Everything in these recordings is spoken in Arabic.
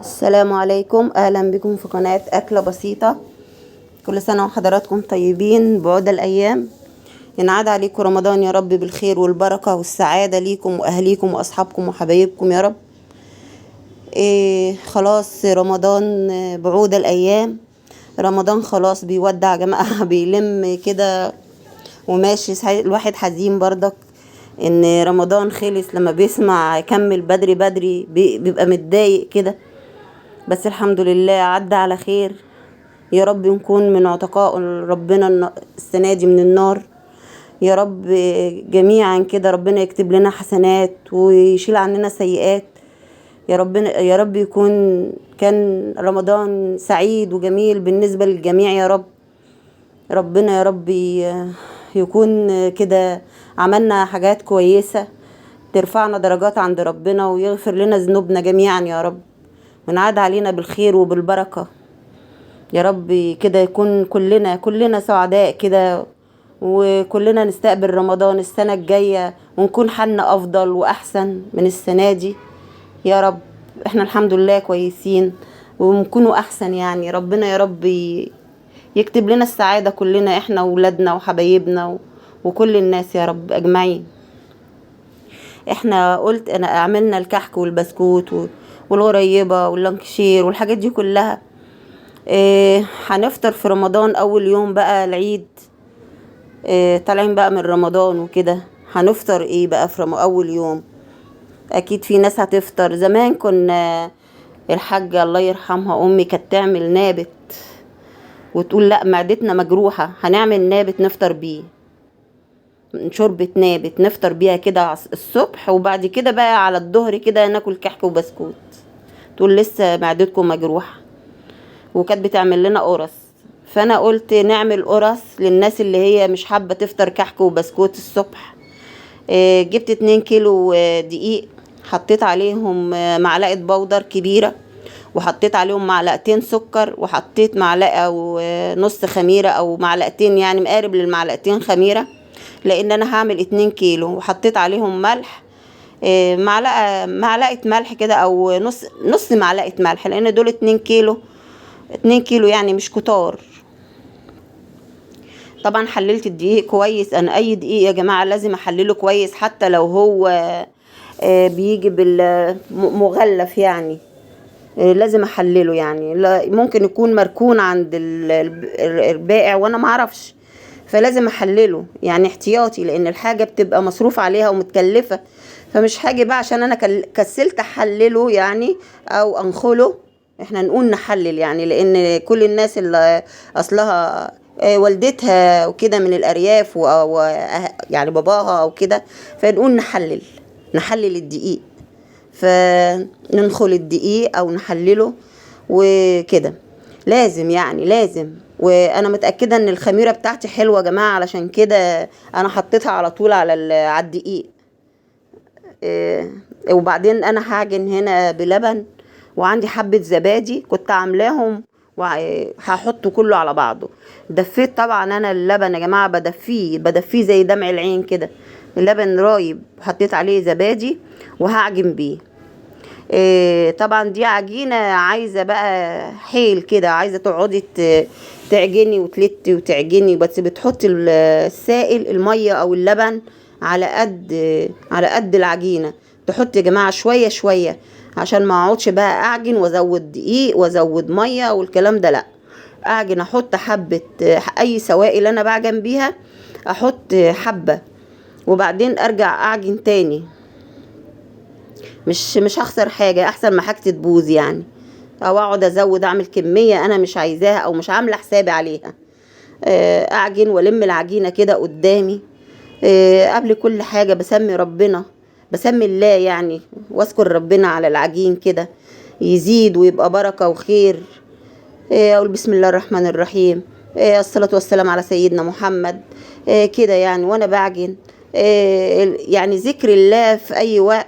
السلام عليكم، اهلا بكم في قناة اكلة بسيطة. كل سنة وحضراتكم طيبين بعود الايام. ينعاد عليكم رمضان يا رب بالخير والبركة والسعادة ليكم واهليكم واصحابكم وحبايبكم يا رب. خلاص رمضان، بعود الايام. رمضان خلاص بيودع يا جماعة بيلم كده وماشي. الواحد حزين برضك ان رمضان خلص. لما بيسمع كمل بدري بدري بيبقى متضايق كده، بس الحمد لله عدى على خير. يا رب نكون من عتقاء ربنا السنة دي من النار يا رب. جميعا كده ربنا يكتب لنا حسنات ويشيل عننا سيئات يا ربنا. يا رب كان رمضان سعيد وجميل بالنسبة للجميع يا رب. ربنا يا رب يكون كده عملنا حاجات كويسة ترفعنا درجات عند ربنا ويغفر لنا ذنوبنا جميعا يا رب، ونعاد علينا بالخير وبالبركة يا رب. كده يكون كلنا سعداء كده، وكلنا نستقبل رمضان السنة الجاية ونكون حالنا أفضل وأحسن من السنة دي يا رب. احنا الحمد لله كويسين ونكونوا أحسن يعني. ربنا يا رب يكتب لنا السعادة كلنا، احنا وولادنا وحبايبنا وكل الناس يا رب أجمعين. احنا قلت انا عملنا الكحك والبسكوت والغريبة واللانكشير والحاجات دي كلها. هنفطر في رمضان اول يوم بقى العيد. طالعين بقى من رمضان وكده، هنفطر ايه بقى في اول يوم؟ اكيد في ناس هتفطر. زمان كنا الحاجة الله يرحمها امي كانت تعمل نابت وتقول لا معدتنا مجروحة هنعمل نابت نفطر بيه، شوربة نابت نفطر بيها كده الصبح، وبعد كده بقى على الظهر كده ناكل كحك وبسكوت. تقول لسه معدتكم مجروحة. وكانت بتعمل لنا قرص. فانا قلت نعمل قرص للناس اللي هي مش حابة تفطر كحك وبسكوت الصبح. جبت 2 كيلو دقيق، حطيت عليهم معلقة بودر كبيرة، وحطيت عليهم معلقتين سكر، وحطيت معلقة ونص خميرة او معلقتين يعني مقارب للمعلقتين خميرة، لان انا هعمل 2 كيلو. وحطيت عليهم ملح، معلقة ملح كده او نص معلقة ملح، لان دول 2 كيلو يعني مش كتار. طبعا حللت الدقيق كويس. انا اي دقيق يا جماعة لازم احلله كويس، حتى لو هو بيجي بالمغلف يعني. لازم احلله يعني. ممكن يكون مركون عند البائع وانا معرفش، فلازم احلله يعني احتياطي، لان الحاجة بتبقى مصروف عليها ومتكلفة. فمش حاجة بقى عشان انا كسلت احلله يعني او انخله. احنا نقول نحلل يعني، لان كل الناس اللي اصلها والدتها وكده من الارياف يعني باباها او كده، فنقول نحلل الدقيق. فننخل الدقيق او نحلله وكده. لازم يعني لازم. وانا متأكدة ان الخميرة بتاعتي حلوة يا جماعة، علشان كده انا حطيتها على طول على الدقيق. وبعدين انا هعجن هنا بلبن، وعندي حبة زبادي كنت عاملاهم وهحطه كله على بعضه. دفيت طبعا انا اللبن يا جماعة، بدفيه زي دمع العين كده. اللبن رايب، حطيت عليه زبادي وهعجن بيه. طبعا دي عجينة عايزة بقى حيل كده، عايزة تقعدي تعجني وتلتي وتعجني، بس بتحطي السائل المية او اللبن على قد العجينة. تحطي يا جماعة شوية شوية، عشان ما اقعدش بقى اعجن وازود دقيق وازود مية والكلام ده. لا، اعجن احط حبة اي سوائل انا بعجن بيها، احط حبة وبعدين ارجع اعجن تاني. مش هخسر حاجة، احسن ما حاجتي تبوظ يعني، او اقعد ازود اعمل كمية انا مش عايزاها او مش عاملة حسابي عليها. اعجن والم العجينة كده قدامي. قبل كل حاجة بسمي ربنا، بسمي الله يعني، واذكر ربنا على العجين كده يزيد ويبقى بركة وخير. اقول بسم الله الرحمن الرحيم، الصلاة والسلام على سيدنا محمد. كده يعني وانا بعجن. يعني ذكر الله في اي وقت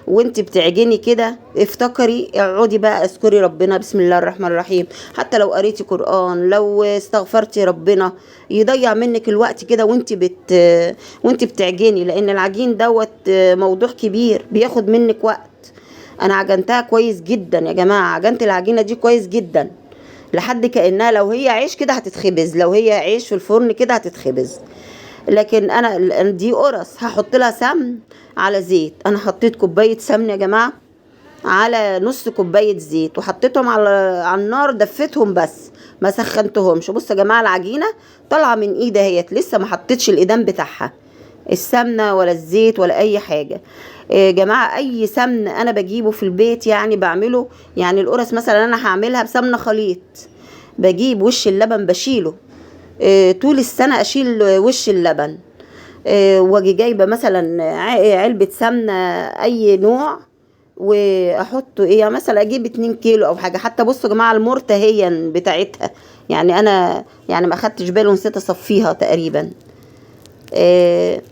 وانت بتعجني كده، افتكري اقعدي بقى اذكري ربنا بسم الله الرحمن الرحيم. حتى لو قريتي قرآن، لو استغفرتي ربنا، يضيع منك الوقت كده وانت بتعجني، لان العجين دوت موضوع كبير بياخد منك وقت. انا عجنتها كويس جدا يا جماعه، عجنت العجينه دي كويس جدا لحد كانها لو هي عيش كده هتتخبز، لو هي عيش في الفرن كده هتتخبز. لكن انا دي قرص هحط لها سمن على زيت. انا حطيت كوبايه سمن يا جماعه على نص كوبايه زيت، وحطيتهم على النار، دفتهم بس ما سخنتهمش. بصوا يا جماعه العجينه طالعه من ايدي اهيت، لسه ما حطيتش الايدام بتاعها، السمنه ولا الزيت ولا اي حاجه. يا جماعه اي سمن انا بجيبه في البيت يعني بعمله. يعني القرص مثلا انا هعملها بسمنه خليط، بجيب وش اللبن بشيله، طول السنه اشيل وش اللبن. واجي جايبه مثلا علبه سمنه اي نوع، واحطه ايه يعني مثلا اجيب 2 كيلو او حاجه. حتى بصوا يا جماعه المرتهيه بتاعتها، يعني انا يعني ما خدتش بالي ونسيت اصفيها تقريبا. آه،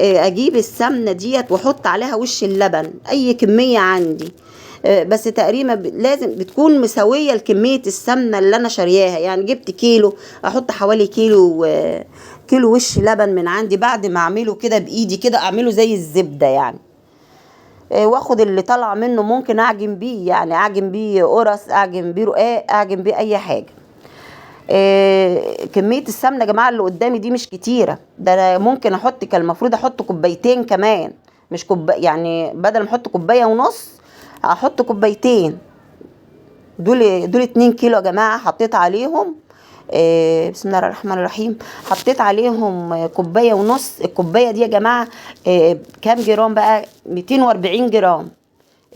اجيب السمنه ديت واحط عليها وش اللبن اي كميه عندي. بس تقريبا لازم بتكون مساويه لكميه السمنه اللي انا شارياها. يعني جبت كيلو احط حوالي كيلو، كيلو وش لبن من عندي. بعد ما اعمله كده بايدي كده اعمله زي الزبده يعني. واخد اللي طالع منه ممكن اعجن بيه، يعني اعجن بيه قرص، اعجن بيه رقاق، اعجن بيه اي حاجه. كميه السمنه يا جماعه اللي قدامي دي مش كتيره، ده أنا ممكن احط، كان المفروض احط كوبايتين كمان، مش يعني بدل ما احط كوبايه ونص احط كوبايتين. دول 2 كيلو يا جماعه. حطيت عليهم بسم الله الرحمن الرحيم، حطيت عليهم كوبايه ونص. الكوبايه دي يا جماعه كام جرام بقى؟ 240 جرام.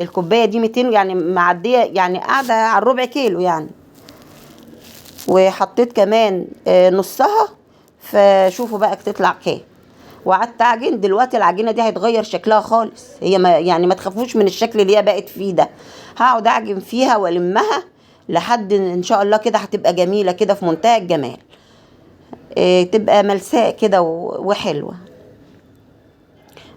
الكوبايه دي 200 يعني معديه، يعني قاعده على الربع كيلو يعني. وحطيت كمان نصها، فشوفوا بقى تطلع كام. وقعدت اعجن. دلوقتي العجينه دي هيتغير شكلها خالص، هي ما يعني ما تخافوش من الشكل اللي هي بقت فيه ده. هقعد اعجن فيها والمها لحد ان شاء الله كده هتبقى جميله كده في منتهى الجمال. تبقى ملساء كده وحلوه.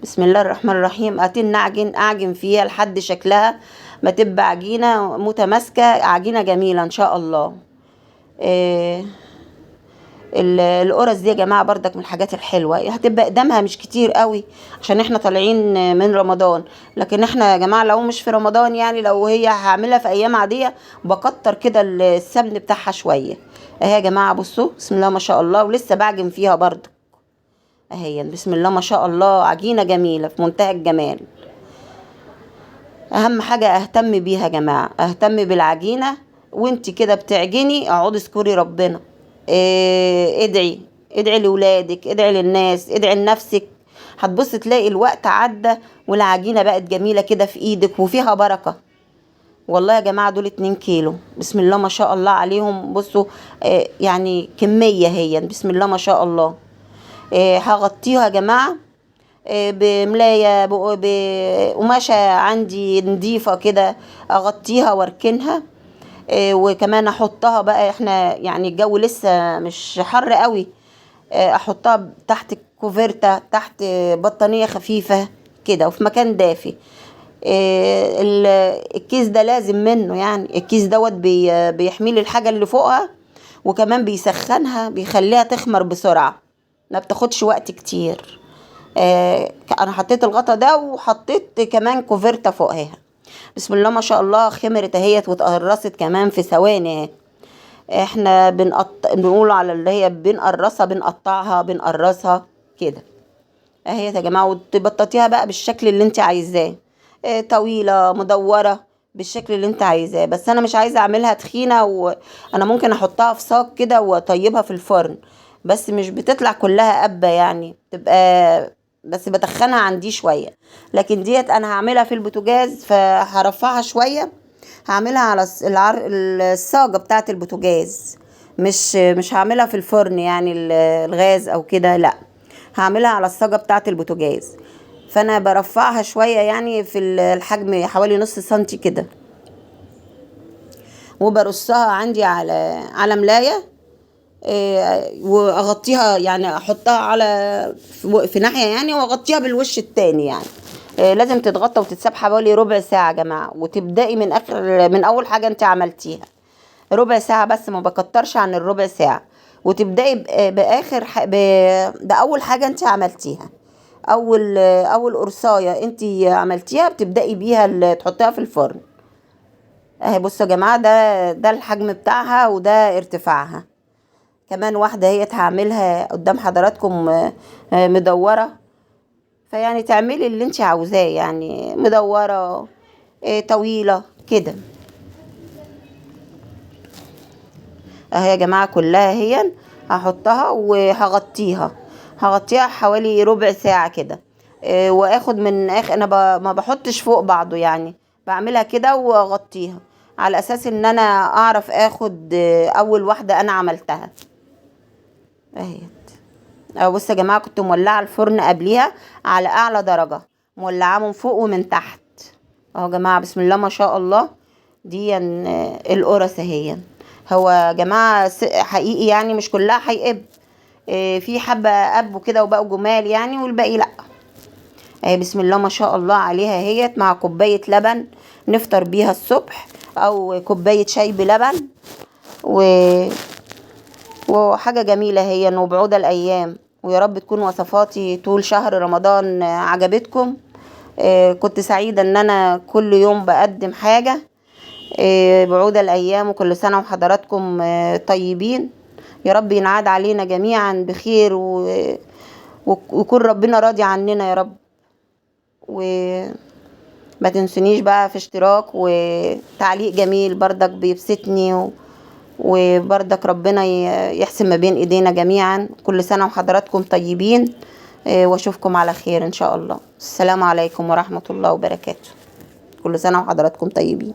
بسم الله الرحمن الرحيم. اتن اعجن فيها لحد شكلها ما تبقى عجينه متماسكه، عجينه جميله ان شاء الله. آه، القرص دي يا جماعه بردك من الحاجات الحلوه. هتبقى قدامها مش كتير قوي عشان احنا طالعين من رمضان، لكن احنا يا جماعه لو مش في رمضان، يعني لو هي هعملها في ايام عاديه بكتر كده السمن بتاعها شويه. اهي يا جماعه بصوا بسم الله ما شاء الله، ولسه بعجن فيها برضه اهي. بسم الله ما شاء الله، عجينه جميله في منتهى الجمال. اهم حاجه اهتم بيها يا جماعه، اهتم بالعجينه. وانت كده بتعجني اقعدي اذكري ربنا، ادعي، ادعي لولادك، ادعي للناس، ادعي لنفسك. هتبص تلاقي الوقت عدى والعجينه بقت جميله كده في ايدك وفيها بركه. والله يا جماعه دول 2 كيلو بسم الله ما شاء الله عليهم. بصوا يعني كميه هي بسم الله ما شاء الله. هغطيها يا جماعه بملايه بقماشه عندي نضيفه كده، اغطيها واركنها. وكمان احطها بقى، احنا يعني الجو لسه مش حر قوي، احطها تحت الكوفرتة، تحت بطانية خفيفة كده وفي مكان دافي. الكيس ده لازم منه، يعني الكيس دوت بيحميلي الحاجة اللي فوقها، وكمان بيسخنها، بيخليها تخمر بسرعة، ما بتاخدش وقت كتير. انا حطيت الغطا ده وحطيت كمان كوفرتة فوقها. بسم الله ما شاء الله خمرت اهيت واتقرصت كمان في ثواني. احنا بنقول على اللي هي بنقرصها، بنقطعها، بنقرصها كده اهي يا جماعه. وتبططيها بقى بالشكل اللي انت عايزاه، طويله مدوره بالشكل اللي انت عايزاه. بس انا مش عايزه اعملها تخينه، وانا ممكن احطها في صاج كده واطيبها في الفرن، بس مش بتطلع كلها قبه يعني، تبقى بس بتخنها عندي شويه. لكن ديت انا هعملها في البوتاجاز فهرفعها شويه. هعملها على الصاجه بتاعه البوتاجاز، مش هعملها في الفرن يعني الغاز او كده، لا هعملها على الصاجه بتاعه البوتاجاز. فانا برفعها شويه يعني في الحجم حوالي نص سنتي كده، وبرصها عندي على ملايه. واغطيها يعني احطها على في ناحيه يعني، واغطيها بالوش التاني يعني. لازم تتغطى وتتساب حوالي ربع ساعه يا جماعه. وتبداي من اول حاجه انت عملتيها ربع ساعه بس، ما بكترش عن الربع ساعه. وتبداي باخر ده اول حاجه انت عملتيها. اول قرصايه انتي عملتيها بتبدأي بيها تحطيها في الفرن. اهي بصوا يا جماعه، ده الحجم بتاعها وده ارتفاعها. كمان واحده هي هعملها قدام حضراتكم مدوره، فيعني تعملي اللي انت عاوزاه، يعني مدوره طويله كده. اهي يا جماعه كلها هي هحطها وهغطيها، حوالي ربع ساعه كده. واخد من اخر انا ما بحطش فوق بعضه، يعني بعملها كده واغطيها على اساس ان انا اعرف اخد اول واحده انا عملتها اهي. بص يا جماعه، كنت مولعه الفرن قبليها على اعلى درجه، مولعاه من فوق ومن تحت. اهو يا جماعه بسم الله ما شاء الله. دي القرص اهي. هو يا جماعه حقيقي يعني مش كلها هيقب، في حبه قبوا كده وبقوا جمال يعني، والباقي لا. اهي بسم الله ما شاء الله عليها اهيت، مع كوبايه لبن نفطر بيها الصبح، او كوبايه شاي بلبن، و... وحاجة جميلة هي وبعود الأيام. ويا رب تكون وصفاتي طول شهر رمضان عجبتكم. كنت سعيدة ان انا كل يوم بقدم حاجة. بعود الأيام، وكل سنة وحضراتكم طيبين. يا رب ينعاد علينا جميعا بخير، ويكون ربنا راضي عننا يا رب. وما تنسونيش بقى في اشتراك وتعليق جميل بردك بيبسطني، وبردك ربنا يحسن ما بين ايدينا جميعا. كل سنة وحضراتكم طيبين، واشوفكم على خير ان شاء الله. السلام عليكم ورحمة الله وبركاته. كل سنة وحضراتكم طيبين.